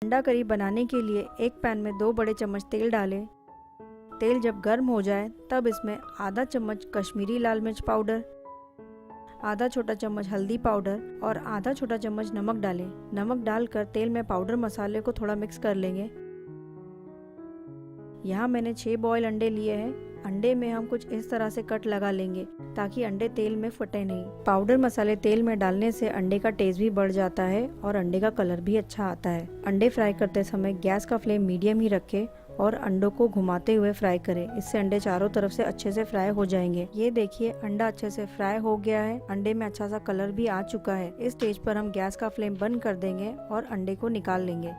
अंडा करी बनाने के लिए एक पैन में 2 बड़े चम्मच तेल डालें। तेल जब गर्म हो जाए तब इसमें आधा चम्मच कश्मीरी लाल मिर्च पाउडर, आधा छोटा चम्मच हल्दी पाउडर और आधा छोटा चम्मच नमक डालें। नमक डालकर तेल में पाउडर मसाले को थोड़ा मिक्स कर लेंगे। यहाँ मैंने 6 बॉयल अंडे लिए हैं। अंडे में हम कुछ इस तरह से कट लगा लेंगे ताकि अंडे तेल में फटे नहीं। पाउडर मसाले तेल में डालने से अंडे का टेस्ट भी बढ़ जाता है और अंडे का कलर भी अच्छा आता है। अंडे फ्राई करते समय गैस का फ्लेम मीडियम ही रखें और अंडों को घुमाते हुए फ्राई करें। इससे अंडे चारों तरफ से अच्छे से फ्राई हो जाएंगे। ये देखिए अंडा अच्छे से फ्राई हो गया है। अंडे में अच्छा सा कलर भी आ चुका है। इस स्टेज पर हम गैस का फ्लेम बंद कर देंगे और अंडे को निकाल लेंगे।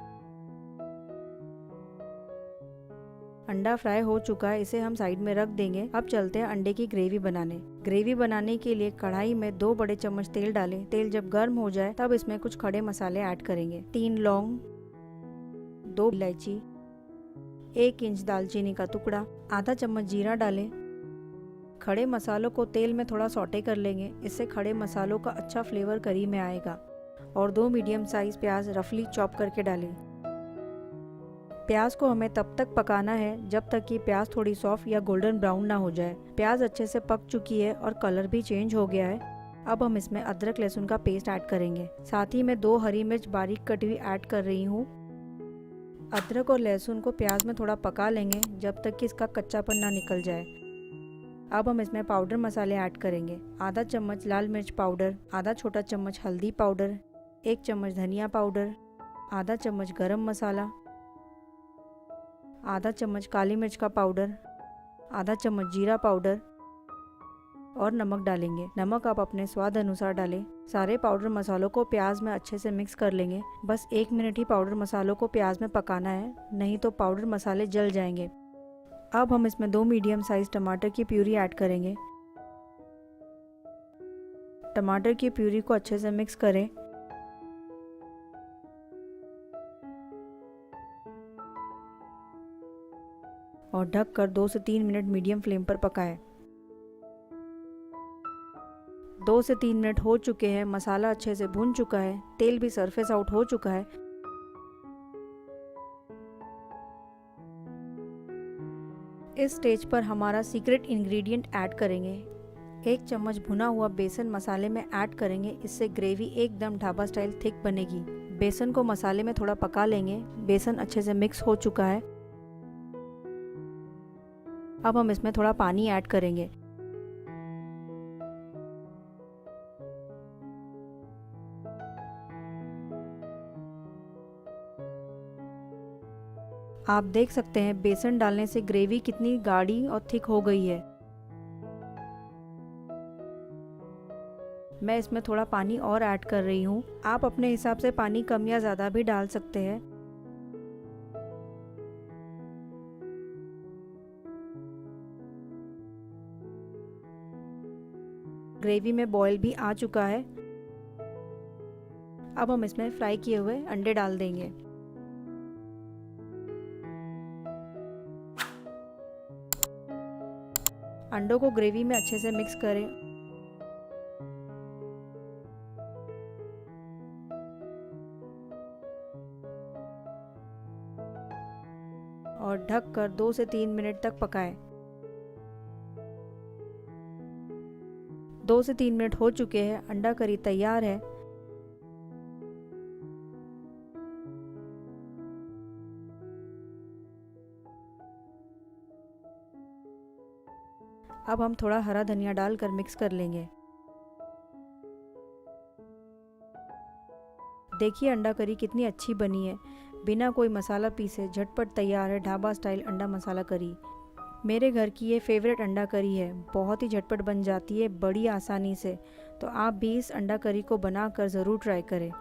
अंडा फ्राई हो चुका है, इसे हम साइड में रख देंगे। अब चलते हैं अंडे की ग्रेवी बनाने। ग्रेवी बनाने के लिए कढ़ाई में 2 बड़े चम्मच तेल डालें। तेल जब गर्म हो जाए तब इसमें कुछ खड़े मसाले ऐड करेंगे। 3 लौंग, 2 इलायची, 1 इंच दालचीनी का टुकड़ा, आधा चम्मच जीरा डालें। खड़े मसालों को तेल में थोड़ा सौटे कर लेंगे। इससे खड़े मसालों का अच्छा फ्लेवर करी में आएगा। और 2 मीडियम साइज प्याज रफली चॉप करके डालें। प्याज को हमें तब तक पकाना है जब तक कि प्याज थोड़ी सॉफ्ट या गोल्डन ब्राउन ना हो जाए। प्याज अच्छे से पक चुकी है और कलर भी चेंज हो गया है। अब हम इसमें अदरक लहसुन का पेस्ट ऐड करेंगे। साथ ही मैं 2 हरी मिर्च बारीक कटी हुई ऐड कर रही हूँ। अदरक और लहसुन को प्याज में थोड़ा पका लेंगे जब तक कि इसका कच्चापन ना निकल जाए। अब हम इसमें पाउडर मसाले ऐड करेंगे। आधा चम्मच लाल मिर्च पाउडर, आधा छोटा चम्मच हल्दी पाउडर, 1 चम्मच धनिया पाउडर, आधा चम्मच गरम मसाला, आधा चम्मच काली मिर्च का पाउडर, आधा चम्मच जीरा पाउडर और नमक डालेंगे। नमक आप अपने स्वाद अनुसार डालें। सारे पाउडर मसालों को प्याज में अच्छे से मिक्स कर लेंगे। बस 1 मिनट ही पाउडर मसालों को प्याज में पकाना है, नहीं तो पाउडर मसाले जल जाएंगे। अब हम इसमें 2 मीडियम साइज टमाटर की प्यूरी ऐड करेंगे। टमाटर की प्यूरी को अच्छे से मिक्स करें। और ढककर 2 से 3 मिनट मीडियम फ्लेम पर पकाएं। 2 से 3 मिनट हो चुके हैं। मसाला अच्छे से भुन चुका है, तेल भी सरफेस आउट हो चुका है। इस स्टेज पर हमारा सीक्रेट इंग्रेडिएंट ऐड करेंगे। 1 चम्मच भुना हुआ बेसन मसाले में ऐड करेंगे। इससे ग्रेवी एकदम ढाबा स्टाइल थिक बनेगी। बेसन को मसाले में थोड़ा पका लेंगे। बेसन अच्छे से मिक्स हो चुका है। अब हम इसमें थोड़ा पानी ऐड करेंगे। आप देख सकते हैं बेसन डालने से ग्रेवी कितनी गाढ़ी और थिक हो गई है। मैं इसमें थोड़ा पानी और ऐड कर रही हूँ। आप अपने हिसाब से पानी कम या ज़्यादा भी डाल सकते हैं। ग्रेवी में बॉईल भी आ चुका है। अब हम इसमें फ्राई किए हुए अंडे डाल देंगे। अंडों को ग्रेवी में अच्छे से मिक्स करें। और ढककर 2 से 3 मिनट तक पकाएं। 2 से 3 मिनट हो चुके हैं। अंडा करी तैयार है। अब हम थोड़ा हरा धनिया डालकर मिक्स कर लेंगे। देखिए अंडा करी कितनी अच्छी बनी है। बिना कोई मसाला पीसे झटपट तैयार है ढाबा स्टाइल अंडा मसाला करी। मेरे घर की ये फेवरेट अंडा करी है। बहुत ही झटपट बन जाती है बड़ी आसानी से। तो आप भी इस अंडा करी को बनाकर ज़रूर ट्राई करें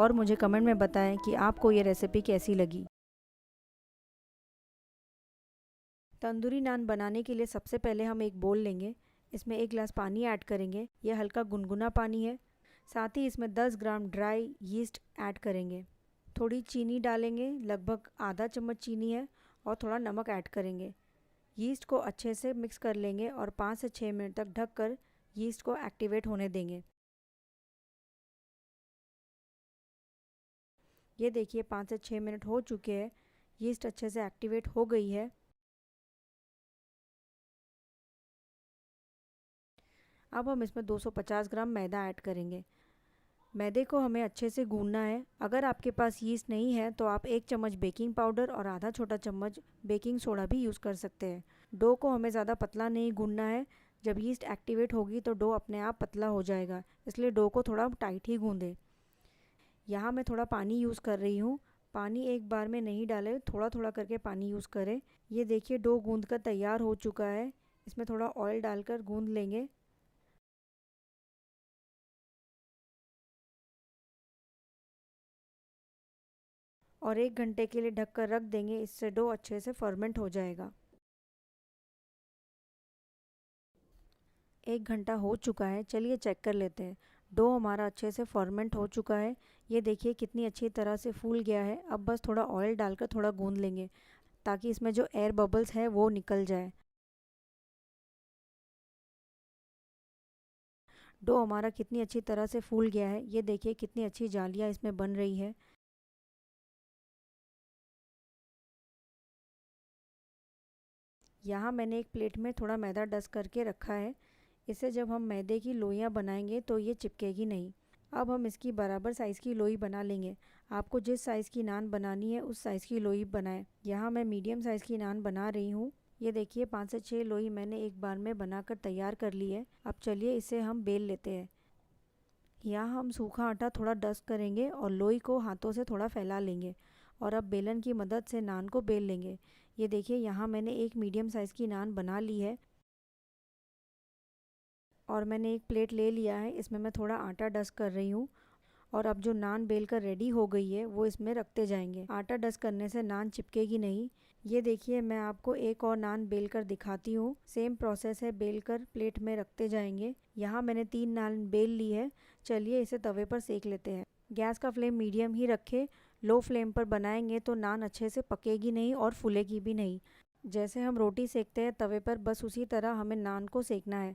और मुझे कमेंट में बताएं कि आपको ये रेसिपी कैसी लगी। तंदूरी नान बनाने के लिए सबसे पहले हम एक बोल लेंगे। इसमें 1 गिलास पानी ऐड करेंगे। यह हल्का गुनगुना पानी है। साथ ही इसमें 10 ग्राम ड्राई यीस्ट ऐड करेंगे। थोड़ी चीनी डालेंगे, लगभग आधा चम्मच चीनी है, और थोड़ा नमक ऐड करेंगे। यीस्ट को अच्छे से मिक्स कर लेंगे और 5 से 6 मिनट तक ढककर यीस्ट को एक्टिवेट होने देंगे। ये देखिए 5 से 6 मिनट हो चुके हैं, यीस्ट अच्छे से एक्टिवेट हो गई है। अब हम इसमें 250 ग्राम मैदा ऐड करेंगे। मैदे को हमें अच्छे से गूंदना है। अगर आपके पास यीस्ट नहीं है तो आप 1 चम्मच बेकिंग पाउडर और आधा छोटा चम्मच बेकिंग सोडा भी यूज़ कर सकते हैं। डो को हमें ज़्यादा पतला नहीं गूंदना है। जब यीस्ट एक्टिवेट होगी तो डो अपने आप पतला हो जाएगा, इसलिए डो को थोड़ा टाइट ही गूंदें। यहाँ मैं थोड़ा पानी यूज़ कर रही हूँ। पानी एक बार में नहीं डालें, थोड़ा थोड़ा करके पानी यूज़ करें। ये देखिए डो गूंद कर तैयार हो चुका है। इसमें थोड़ा ऑयल डालकर गूंद लेंगे। और 1 घंटे के लिए ढक कर रख देंगे, इससे डो अच्छे से फर्मेंट हो जाएगा। 1 घंटा हो चुका है, चलिए चेक कर लेते हैं। डो हमारा अच्छे से फर्मेंट हो चुका है। ये देखिए कितनी अच्छी तरह से फूल गया है। अब बस थोड़ा ऑयल डालकर थोड़ा गूंद लेंगे ताकि इसमें जो एयर बबल्स है वो निकल जाए। डो हमारा कितनी अच्छी तरह से फूल गया है। ये देखिए कितनी अच्छी जालियाँ इसमें बन रही है। यहाँ मैंने एक प्लेट में थोड़ा मैदा डस्ट करके रखा है। इसे जब हम मैदे की लोइयाँ बनाएंगे तो ये चिपकेगी नहीं। अब हम इसकी बराबर साइज़ की लोई बना लेंगे। आपको जिस साइज़ की नान बनानी है उस साइज़ की लोई बनाएं। यहाँ मैं मीडियम साइज़ की नान बना रही हूँ। ये देखिए 5 से 6 लोई मैंने एक बार में बनाकर तैयार कर ली है। अब चलिए इसे हम बेल लेते हैं। यहाँ हम सूखा आटा थोड़ा डस्ट करेंगे और लोई को हाथों से थोड़ा फैला लेंगे और अब बेलन की मदद से नान को बेल लेंगे। ये देखिए यहाँ मैंने एक मीडियम साइज़ की नान बना ली है और मैंने एक प्लेट ले लिया है। इसमें मैं थोड़ा आटा डस्ट कर रही हूँ और अब जो नान बेल कर रेडी हो गई है वो इसमें रखते जाएंगे। आटा डस्ट करने से नान चिपकेगी नहीं। ये देखिए मैं आपको एक और नान बेल कर दिखाती हूँ। सेम प्रोसेस है, बेल कर प्लेट में रखते जाएंगे। यहाँ मैंने 3 नान बेल ली है। चलिए इसे तवे पर सेक लेते हैं। गैस का फ्लेम मीडियम ही रखें। लो फ्लेम पर बनाएंगे तो नान अच्छे से पकेगी नहीं और फूलेगी भी नहीं। जैसे हम रोटी सेकते हैं तवे पर, बस उसी तरह हमें नान को सेकना है।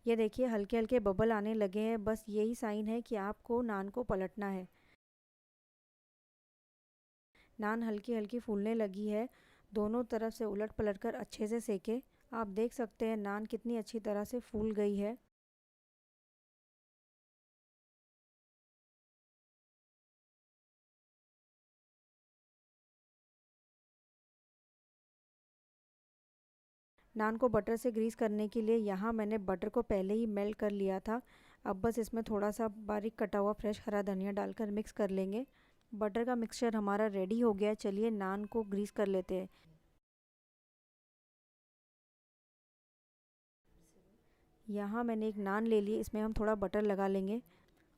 ये देखिए हल्के हल्के बबल आने लगे हैं, बस यही साइन है कि आपको नान को पलटना है। नान हल्की हल्की फूलने लगी है। दोनों तरफ से उलट पलट कर अच्छे से सेके। आप देख सकते हैं नान कितनी अच्छी तरह से फूल गई है। नान को बटर से ग्रीस करने के लिए यहाँ मैंने बटर को पहले ही मेल्ट कर लिया था। अब बस इसमें थोड़ा सा बारीक कटा हुआ फ्रेश हरा धनिया डालकर मिक्स कर लेंगे। बटर का मिक्सचर हमारा रेडी हो गया है। चलिए नान को ग्रीस कर लेते हैं। यहाँ मैंने एक नान ले ली, इसमें हम थोड़ा बटर लगा लेंगे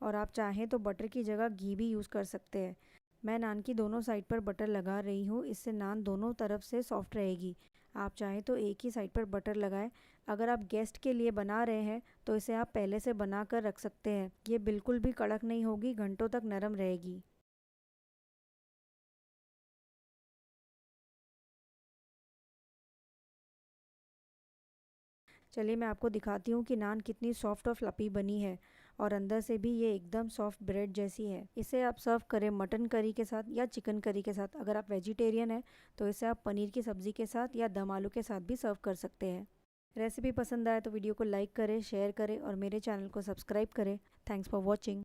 और आप चाहें तो बटर की जगह घी भी यूज़ कर सकते हैं। मैं नान की दोनों साइड पर बटर लगा रही हूँ, इससे नान दोनों तरफ से सॉफ्ट रहेगी। आप चाहें तो एक ही साइड पर बटर लगाएं। अगर आप गेस्ट के लिए बना रहे हैं तो इसे आप पहले से बना कर रख सकते हैं। ये बिल्कुल भी कड़क नहीं होगी, घंटों तक नरम रहेगी। चलिए मैं आपको दिखाती हूँ कि नान कितनी सॉफ्ट और फ्लपी बनी है और अंदर से भी ये एकदम सॉफ्ट ब्रेड जैसी है। इसे आप सर्व करें मटन करी के साथ या चिकन करी के साथ। अगर आप वेजिटेरियन हैं तो इसे आप पनीर की सब्ज़ी के साथ या दम आलू के साथ भी सर्व कर सकते हैं। रेसिपी पसंद आए तो वीडियो को लाइक करें, शेयर करें और मेरे चैनल को सब्सक्राइब करें। Thanks for watching.